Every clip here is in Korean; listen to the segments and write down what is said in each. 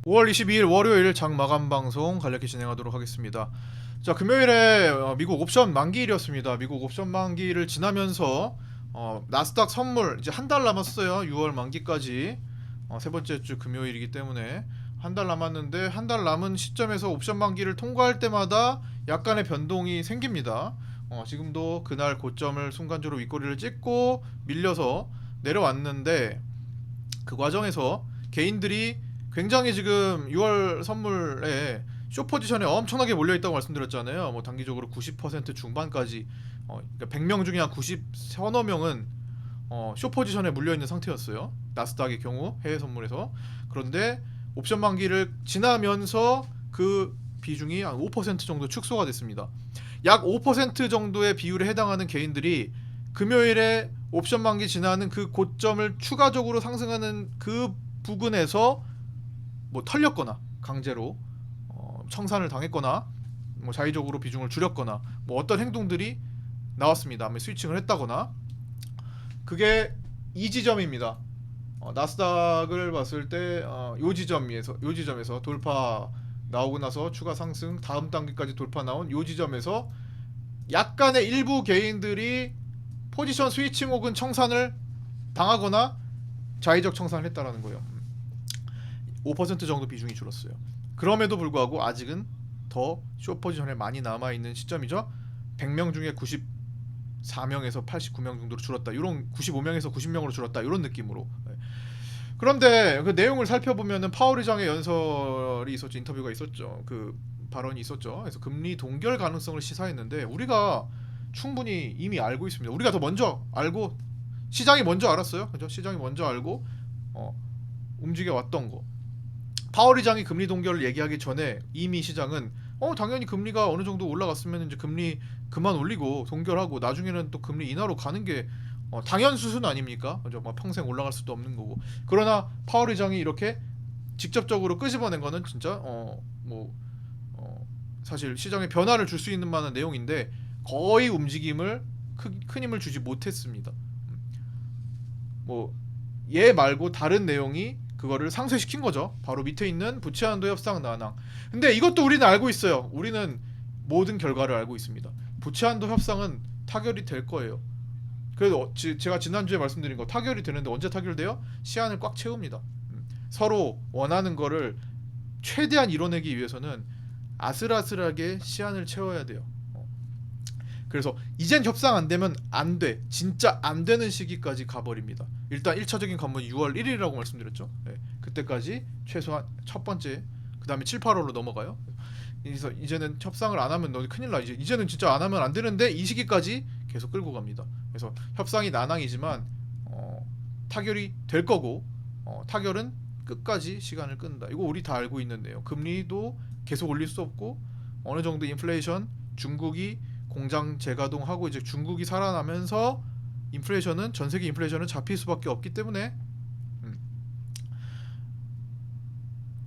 5월 22일 월요일 장마감 방송 간략히 진행하도록 하겠습니다. 자, 금요일에 미국 옵션 만기일이었습니다. 미국 옵션 만기를 지나면서 나스닥 선물 이제 한 달 남았어요. 6월 만기까지 세 번째 주 금요일이기 때문에 한 달 남았는데 한 달 남은 시점에서 옵션 만기를 통과할 때마다 약간의 변동이 생깁니다. 지금도 그날 고점을 순간적으로 윗꼬리를 찍고 밀려서 내려왔는데 그 과정에서 개인들이 굉장히 지금 6월 선물에 쇼 포지션에 엄청나게 몰려 있다고 말씀드렸잖아요. 뭐 단기적으로 90% 중반까지 그러니까 100명 중에 한 90 서너 명은 쇼 포지션에 물려 있는 상태였어요. 나스닥의 경우 해외 선물에서. 그런데 옵션 만기를 지나면서 그 비중이 한 5% 정도 축소가 됐습니다. 약 5% 정도의 비율에 해당하는 개인들이 금요일에 옵션 만기 지나는 그 고점을 추가적으로 상승하는 그 부근에서 뭐 털렸거나 강제로 청산을 당했거나 뭐 자의적으로 비중을 줄였거나 뭐 어떤 행동들이 나왔습니다. 아마 스위칭을 했다거나 그게 이 지점입니다. 나스닥을 봤을 때 요 지점에서 돌파 나오고 나서 추가 상승 다음 단계까지 돌파 나온 요 지점에서 약간의 일부 개인들이 포지션 스위칭 혹은 청산을 당하거나 자의적 청산을 했다라는 거예요. 5% 정도 비중이 줄었어요. 그럼에도 불구하고 아직은 더 쇼 포지션에 많이 남아 있는 시점이죠. 100명 중에 94명에서 89명 정도로 줄었다. 이런 95명에서 90명으로 줄었다. 이런 느낌으로. 그런데 그 내용을 살펴보면은 파월 의장의 연설이 있었죠. 인터뷰가 있었죠. 그 발언이 있었죠. 그래서 금리 동결 가능성을 시사했는데 우리가 충분히 이미 알고 있습니다. 우리가 더 먼저 알고 시장이 먼저 알았어요. 그죠? 시장이 먼저 알고 움직여 왔던 거. 파월 의장이 금리 동결을 얘기하기 전에 이미 시장은 당연히 금리가 어느 정도 올라갔으면 이제 금리 그만 올리고 동결하고 나중에는 또 금리 인하로 가는 게 당연 수순 아닙니까? 그죠? 막 평생 올라갈 수도 없는 거고. 그러나 파월 의장이 이렇게 직접적으로 끄집어낸 거는 진짜 사실 시장에 변화를 줄 수 있는 만한 내용인데 거의 움직임을 큰 힘을 주지 못했습니다. 뭐 얘 말고 다른 내용이 그거를 상쇄시킨 거죠. 바로 밑에 있는 부채 한도 협상 난항. 근데 이것도 우리는 알고 있어요. 우리는 모든 결과를 알고 있습니다. 부채 한도 협상은 타결이 될 거예요. 그래도 제가 지난주에 말씀드린 거 타결이 되는데 언제 타결돼요? 시한을 꽉 채웁니다. 서로 원하는 거를 최대한 이뤄내기 위해서는 아슬아슬하게 시한을 채워야 돼요. 그래서 이젠 협상 안 되면 안 돼. 진짜 안 되는 시기까지 가버립니다. 일단 1차적인 관문이 6월 1일이라고 말씀드렸죠. 네, 그때까지 최소한 첫 번째, 그 다음에 7, 8월로 넘어가요. 그래서 이제는 협상을 안 하면 너 큰일 나. 이제는 진짜 안 하면 안 되는데 이 시기까지 계속 끌고 갑니다. 그래서 협상이 난항이지만 타결이 될 거고 타결은 끝까지 시간을 끈다. 이거 우리 다 알고 있는데요. 금리도 계속 올릴 수 없고 어느 정도 인플레이션 중국이 공장 재가동하고 이제 중국이 살아나면서 인플레이션은 전 세계 인플레이션은 잡힐 수밖에 없기 때문에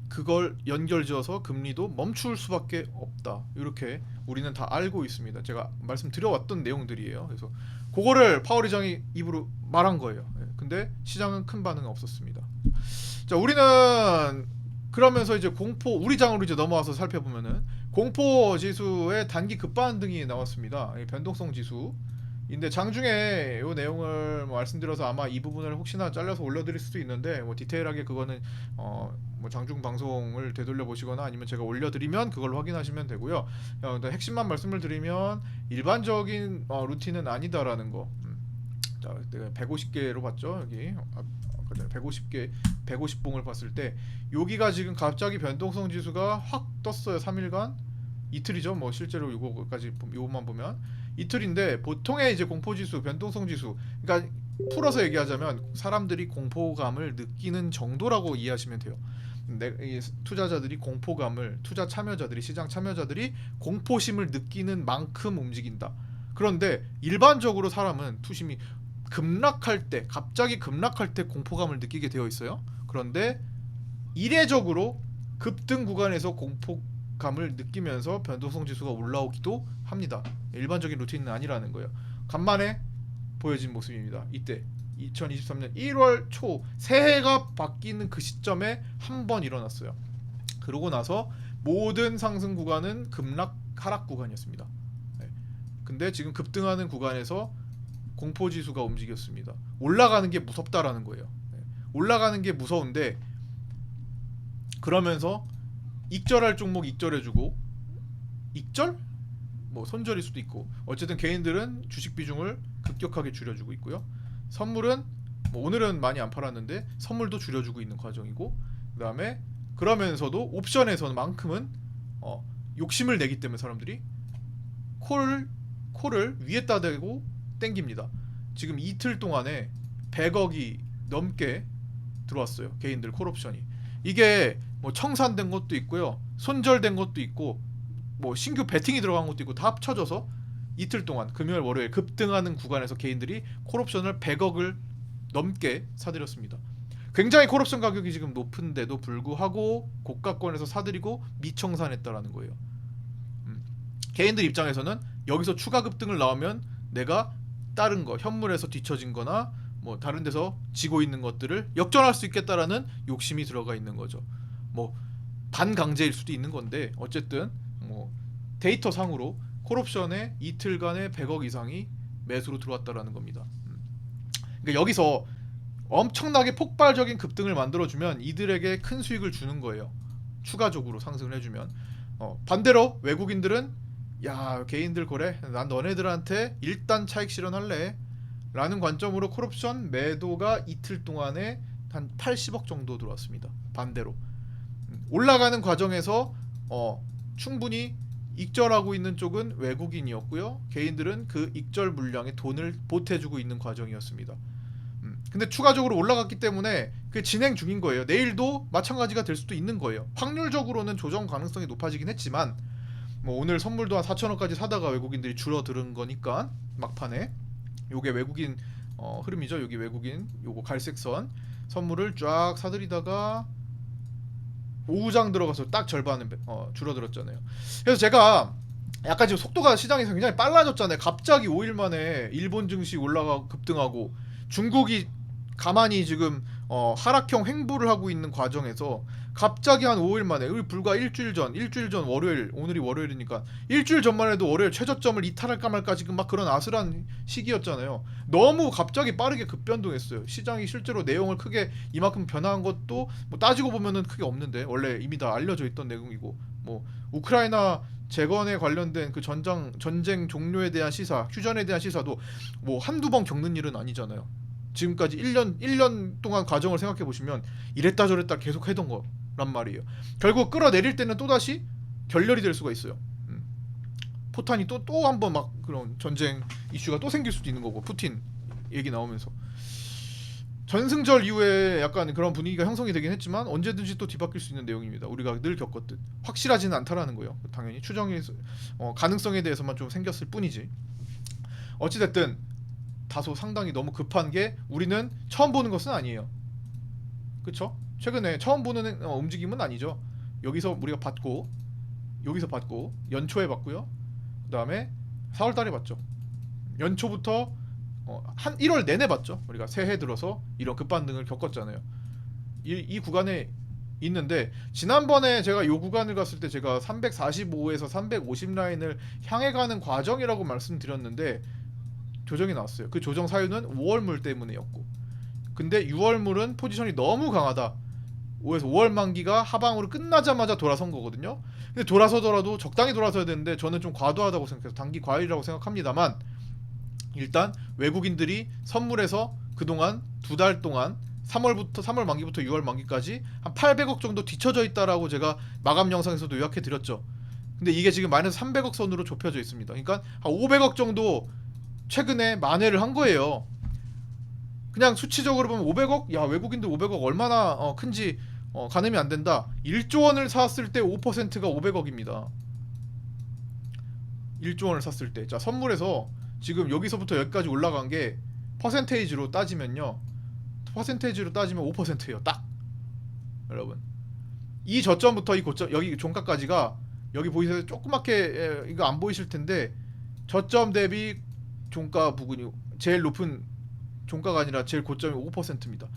그걸 연결지어서 금리도 멈출 수밖에 없다. 이렇게 우리는 다 알고 있습니다. 제가 말씀드려왔던 내용들이에요. 그래서 그거를 파월 의장이 입으로 말한 거예요. 근데 시장은 큰 반응이 없었습니다. 자, 우리는 그러면서 이제 우리 장으로 이제 넘어와서 살펴보면은 공포 지수의 단기 급반등이 나왔습니다. 변동성 지수인데 장중에 이 내용을 말씀드려서 아마 이 부분을 혹시나 잘라서 올려드릴 수도 있는데 뭐 디테일하게 그거는 뭐 장중 방송을 되돌려 보시거나 아니면 제가 올려드리면 그걸 확인하시면 되고요. 핵심만 말씀을 드리면 일반적인 루틴은 아니다라는 거. 자, 내가 150개로 봤죠 여기. 150개 150봉을 봤을 때 여기가 지금 갑자기 변동성 지수가 확 떴어요. 3일간 이틀이죠. 뭐 실제로 이거까지 요것만 보면 이틀인데 보통의 이제 공포 지수, 변동성 지수, 그러니까 풀어서 얘기하자면 사람들이 공포감을 느끼는 정도라고 이해하시면 돼요. 투자자들이 공포감을 투자 참여자들이 시장 참여자들이 공포심을 느끼는 만큼 움직인다. 그런데 일반적으로 사람은 투심이 급락할 때 갑자기 급락할 때 공포감을 느끼게 되어 있어요. 그런데 이례적으로 급등 구간에서 공포감을 느끼면서 변동성 지수가 올라오기도 합니다. 일반적인 루틴은 아니라는 거예요. 간만에 보여진 모습입니다. 이때 2023년 1월 초 새해가 바뀌는 그 시점에 한 번 일어났어요. 그러고 나서 모든 상승 구간은 급락 하락 구간이었습니다. 네. 근데 지금 급등하는 구간에서 공포 지수가 움직였습니다. 올라가는 게 무섭다라는 거예요. 네. 올라가는 게 무서운데 그러면서 익절할 종목 익절해주고, 익절? 뭐 손절일 수도 있고, 어쨌든 개인들은 주식 비중을 급격하게 줄여주고 있고요. 선물은 뭐 오늘은 많이 안 팔았는데 선물도 줄여주고 있는 과정이고, 그다음에 그러면서도 옵션에서만큼은 욕심을 내기 때문에 사람들이 콜을 위에다 대고 땡깁니다. 지금 이틀 동안에 100억이 넘게 들어왔어요. 개인들 콜옵션이. 이게 뭐 청산된 것도 있고요, 손절된 것도 있고, 뭐 신규 베팅이 들어간 것도 있고, 다 합쳐져서 이틀 동안 금요일 월요일 급등하는 구간에서 개인들이 콜옵션을 100억을 넘게 사들였습니다. 굉장히 콜옵션 가격이 지금 높은데도 불구하고 고가권에서 사들이고 미청산했다라는 거예요. 개인들 입장에서는 여기서 추가 급등을 나오면 내가 다른 거 현물에서 뒤처진 거나 뭐 다른 데서 지고 있는 것들을 역전할 수 있겠다라는 욕심이 들어가 있는 거죠. 뭐 반강제일 수도 있는 건데 어쨌든 뭐 데이터 상으로 콜옵션에 이틀간에 100억 이상이 매수로 들어왔다라는 겁니다. 그러니까 여기서 엄청나게 폭발적인 급등을 만들어주면 이들에게 큰 수익을 주는 거예요. 추가적으로 상승을 해주면. 반대로 외국인들은 야 개인들 거래, 난 너네들한테 일단 차익 실현할래 라는 관점으로 콜옵션 매도가 이틀 동안에 한 80억 정도 들어왔습니다. 반대로 올라가는 과정에서 충분히 익절하고 있는 쪽은 외국인이었고요, 개인들은 그 익절 물량에 돈을 보태주고 있는 과정이었습니다. 근데 추가적으로 올라갔기 때문에 그 진행 중인 거예요. 내일도 마찬가지가 될 수도 있는 거예요. 확률적으로는 조정 가능성이 높아지긴 했지만 뭐 오늘 선물도 한 4천원까지 사다가 외국인들이 줄어드는 거니까 막판에 요게 외국인 흐름이죠. 여기 외국인 요거 갈색선 선물을 쫙 사들이다가 오후장 들어가서 딱 절반은 줄어들었잖아요. 그래서 제가 약간 지금 속도가 시장에서 굉장히 빨라졌잖아요. 갑자기 5일 만에 일본 증시 올라가 급등하고 중국이 가만히 지금 하락형 횡보를 하고 있는 과정에서 갑자기 한 5일 만에, 불과 일주일 전 월요일, 오늘이 월요일이니까 일주일 전만 해도 월요일 최저점을 이탈할까 말까 지금 막 그런 아슬한 시기였잖아요. 너무 갑자기 빠르게 급변동했어요. 시장이 실제로 내용을 크게 이만큼 변화한 것도 뭐 따지고 보면은 크게 없는데, 원래 이미 다 알려져 있던 내용이고, 뭐 우크라이나 재건에 관련된 그 전쟁 종료에 대한 시사, 휴전에 대한 시사도 뭐 한두 번 겪는 일은 아니잖아요. 지금까지 1년 동안 과정을 생각해 보시면 이랬다 저랬다 계속 해던 거란 말이에요. 결국 끌어내릴 때는 또다시 결렬이 될 수가 있어요. 포탄이 또 한 번 막 그런 전쟁 이슈가 또 생길 수도 있는 거고, 푸틴 얘기 나오면서 전승절 이후에 약간 그런 분위기가 형성이 되긴 했지만 언제든지 또 뒤바뀔 수 있는 내용입니다. 우리가 늘 겪었듯 확실하지는 않다라는 거예요. 당연히 추정의 가능성에 대해서만 좀 생겼을 뿐이지. 어찌됐든 다소 상당히 너무 급한 게 우리는 처음 보는 것은 아니에요. 그쵸? 최근에 처음 보는 움직임은 아니죠. 여기서 우리가 봤고, 여기서 봤고, 연초에 봤고요. 그 다음에 4월달에 봤죠. 연초부터 한 1월 내내 봤죠. 우리가 새해 들어서 이런 급반등을 겪었잖아요. 이 구간에 있는데, 지난번에 제가 이 구간을 갔을 때 제가 345에서 350 라인을 향해 가는 과정이라고 말씀드렸는데 조정이 나왔어요. 그 조정 사유는 5월물 때문이었고, 근데 6월물은 포지션이 너무 강하다. 5월 만기가 하방으로 끝나자마자 돌아선 거거든요. 근데 돌아서더라도 적당히 돌아서야 되는데 저는 좀 과도하다고 생각해서 단기 과열이라고 생각합니다만, 일단 외국인들이 선물에서 그동안 2달 동안 3월 만기부터 6월 만기까지 한 800억 정도 뒤쳐져 있다라고 제가 마감 영상에서도 요약해 드렸죠. 근데 이게 지금 마이너스 300억 선으로 좁혀져 있습니다. 그러니까 한 500억 정도 최근에 만회를 한 거예요. 그냥 수치적으로 보면 500억? 야, 외국인들 500억 얼마나 큰지 가늠이 안 된다. 1조 원을 샀을 때 5%가 500억입니다. 1조 원을 샀을 때. 자, 선물에서 지금 여기서부터 여기까지 올라간 게 퍼센테이지로 따지면요, 퍼센테이지로 따지면 5%예요. 딱. 여러분, 이 저점부터 이 고점, 여기 종가까지가, 여기 보이세요? 조그맣게 이거 안 보이실 텐데 저점 대비 종가 부근이 제일 높은 종가가 아니라 제일 고점이 5%입니다.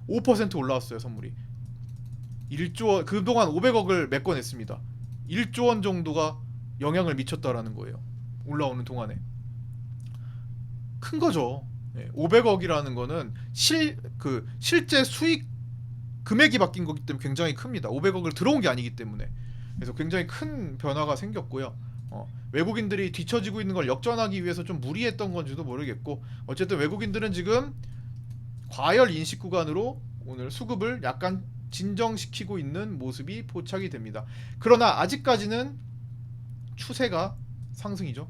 5% 올라왔어요, 선물이. 1조 원, 그동안 500억을 메꿔냈습니다. 1조 원 정도가 영향을 미쳤다라는 거예요. 올라오는 동안에. 큰 거죠. 500억이라는 거는 실제 수익 금액이 바뀐 거기 때문에 굉장히 큽니다. 500억을 들어온 게 아니기 때문에. 그래서 굉장히 큰 변화가 생겼고요. 외국인들이 뒤처지고 있는 걸 역전하기 위해서 좀 무리했던 건지도 모르겠고, 어쨌든 외국인들은 지금 과열 인식 구간으로 오늘 수급을 약간 진정시키고 있는 모습이 포착이 됩니다. 그러나 아직까지는 추세가 상승이죠.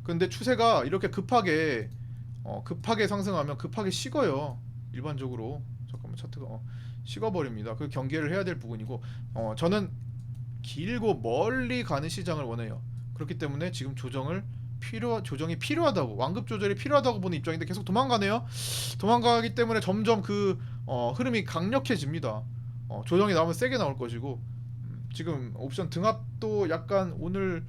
근데 추세가 이렇게 급하게 상승하면 급하게 식어요. 일반적으로. 잠깐만, 차트가 식어버립니다. 그 경계를 해야 될 부분이고, 저는 길고 멀리 가는 시장을 원해요. 그렇기 때문에 지금 조정이 필요하다고, 완급 조절이 필요하다고 보는 입장인데 계속 도망가네요. 도망가기 때문에 점점 흐름이 강력해집니다. 조정이 나오면 세게 나올 것이고, 지금 옵션 등합도 약간 오늘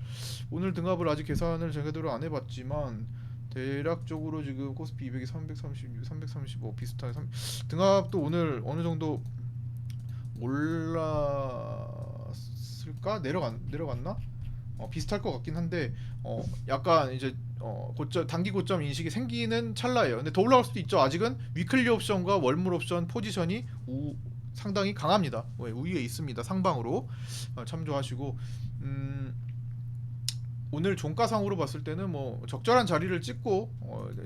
등합을 아직 계산을 제대로 안 해봤지만 대략적으로 지금 코스피 200이 336, 335 비슷하게 등합도 오늘 어느 정도 올랐을까? 내려갔나? 비슷할 것 같긴 한데 약간 이제 단기 고점 인식이 생기는 찰나예요. 근데 더 올라갈 수도 있죠. 아직은 위클리 옵션과 월물 옵션 포지션이 상당히 강합니다. 우위에 있습니다. 상방으로 참조하시고, 오늘 종가상으로 봤을 때는 뭐 적절한 자리를 찍고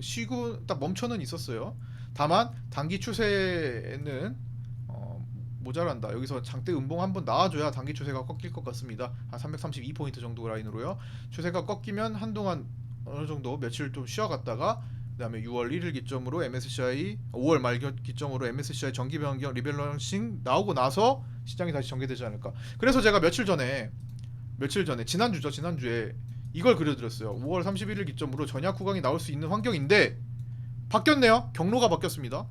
쉬고 딱 멈춰는 있었어요. 다만 단기 추세는 모자란다. 여기서 장대 음봉 한번 나와줘야 단기 추세가 꺾일 것 같습니다. 한 332포인트 정도 라인으로요. 추세가 꺾이면 한동안 어느 정도 며칠 좀 쉬어갔다가 그다음에 6월 1일 기점으로 MSCI 5월 말 기점으로 MSCI 정기 변경 리밸런싱 나오고 나서 시장이 다시 전개되지 않을까. 그래서 제가 며칠 전에 지난주에 이걸 그려드렸어요. 5월 31일 기점으로 전약 구간이 나올 수 있는 환경인데 바뀌었네요. 경로가 바뀌었습니다.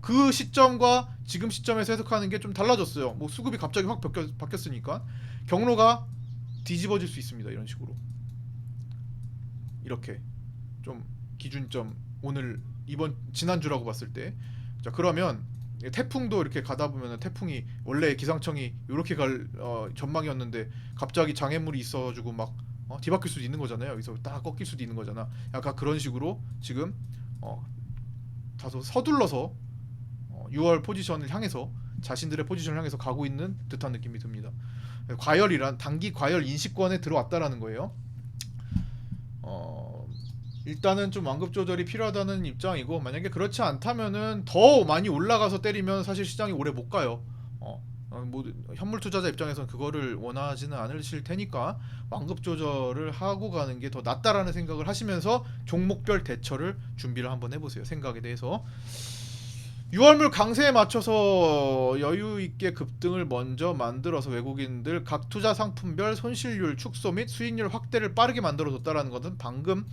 그 시점과 지금 시점에서 해석하는 게 좀 달라졌어요. 뭐 수급이 갑자기 확 바뀌었으니까 경로가 뒤집어질 수 있습니다. 이런 식으로 이렇게 좀 기준점 오늘 지난주라고 봤을 때, 자 그러면 태풍도 이렇게 가다 보면은 태풍이 원래 기상청이 이렇게 갈 전망이었는데 갑자기 장애물이 있어가지고 막 뒤바뀔 수도 있는 거잖아요. 여기서 딱 꺾일 수도 있는 거잖아. 약간 그런 식으로 지금 다소 서둘러서 6월 포지션을 향해서 자신들의 포지션을 향해서 가고 있는 듯한 느낌이 듭니다. 단기 과열 인식권에 들어왔다라는 거예요. 일단은 좀 완급 조절이 필요하다는 입장이고, 만약에 그렇지 않다면은 더 많이 올라가서 때리면 사실 시장이 오래 못 가요. 뭐 현물 투자자 입장에서는 그거를 원하지는 않으실 테니까 완급 조절을 하고 가는 게 더 낫다라는 생각을 하시면서 종목별 대처를 준비를 한번 해보세요. 생각에 대해서 6월물 강세에 맞춰서 여유 있게 급등을 먼저 만들어서 외국인들 각 투자 상품별 손실률 축소 및 수익률 확대를 빠르게 만들어줬다라는 것은 방금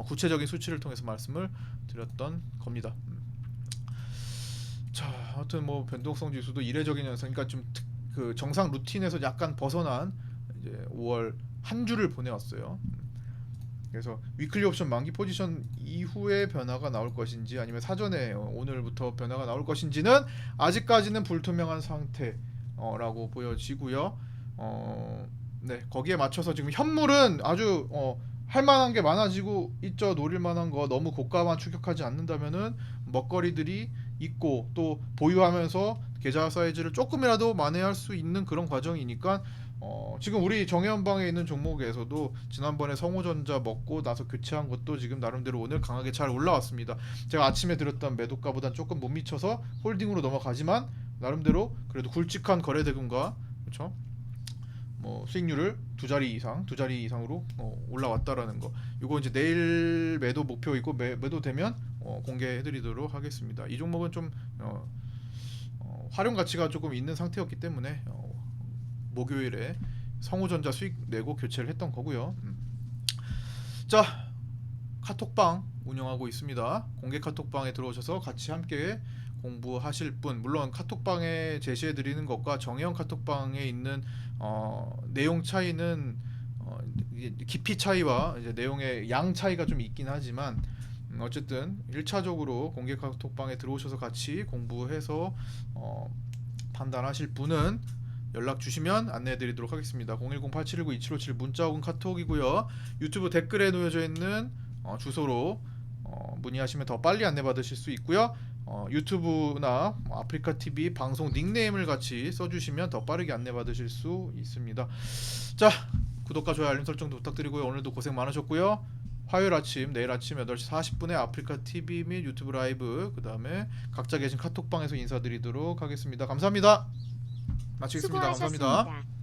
구체적인 수치를 통해서 말씀을 드렸던 겁니다. 자, 하여튼 뭐 변동성 지수도 이례적인 현상, 그러니까 좀 그 정상 루틴에서 약간 벗어난 이제 5월 한 주를 보내왔어요. 그래서 위클리 옵션 만기 포지션 이후에 변화가 나올 것인지 아니면 사전에 오늘부터 변화가 나올 것인지는 아직까지는 불투명한 상태라고 보여지고요. 네, 거기에 맞춰서 지금 현물은 아주 할만한 게 많아지고 있죠. 노릴 만한 거 너무 고가만 추격하지 않는다면은 먹거리들이 있고 또 보유하면서 계좌 사이즈를 조금이라도 만회할 수 있는 그런 과정이니까 지금 우리 정해연방에 있는 종목에서도 지난번에 성호전자 먹고 나서 교체한 것도 지금 나름대로 오늘 강하게 잘 올라왔습니다. 제가 아침에 드렸던 매도가보단 조금 못 미쳐서 홀딩으로 넘어가지만 나름대로 그래도 굵직한 거래 대금과 그렇죠? 뭐 수익률을 두 자리 이상으로 올라왔다라는 거. 이거 이제 내일 매도 목표이고 매도되면 공개해드리도록 하겠습니다. 이 종목은 좀 활용 가치가 조금 있는 상태였기 때문에 목요일에 성우전자 수익 내고 교체를 했던 거고요. 자, 카톡방 운영하고 있습니다. 공개 카톡방에 들어오셔서 같이 함께 공부하실 분, 물론 카톡방에 제시해 드리는 것과 정혜영 카톡방에 있는 내용 차이는 깊이 차이와 이제 내용의 양 차이가 좀 있긴 하지만 어쨌든 1차적으로 공개 카톡방에 들어오셔서 같이 공부해서 판단하실 분은 연락 주시면 안내해드리도록 하겠습니다. 010-8719-2757 문자 혹은 카톡이고요. 유튜브 댓글에 놓여져 있는 주소로 문의하시면 더 빨리 안내받으실 수 있고요. 유튜브나 아프리카 TV 방송 닉네임을 같이 써주시면 더 빠르게 안내받으실 수 있습니다. 자, 구독과 좋아요 알림 설정도 부탁드리고요. 오늘도 고생 많으셨고요. 화요일 아침, 내일 아침 8시 40분에 아프리카 TV 및 유튜브 라이브, 그 다음에 각자 계신 카톡방에서 인사드리도록 하겠습니다. 감사합니다. 마치겠습니다. 감사합니다. 수고하셨습니다.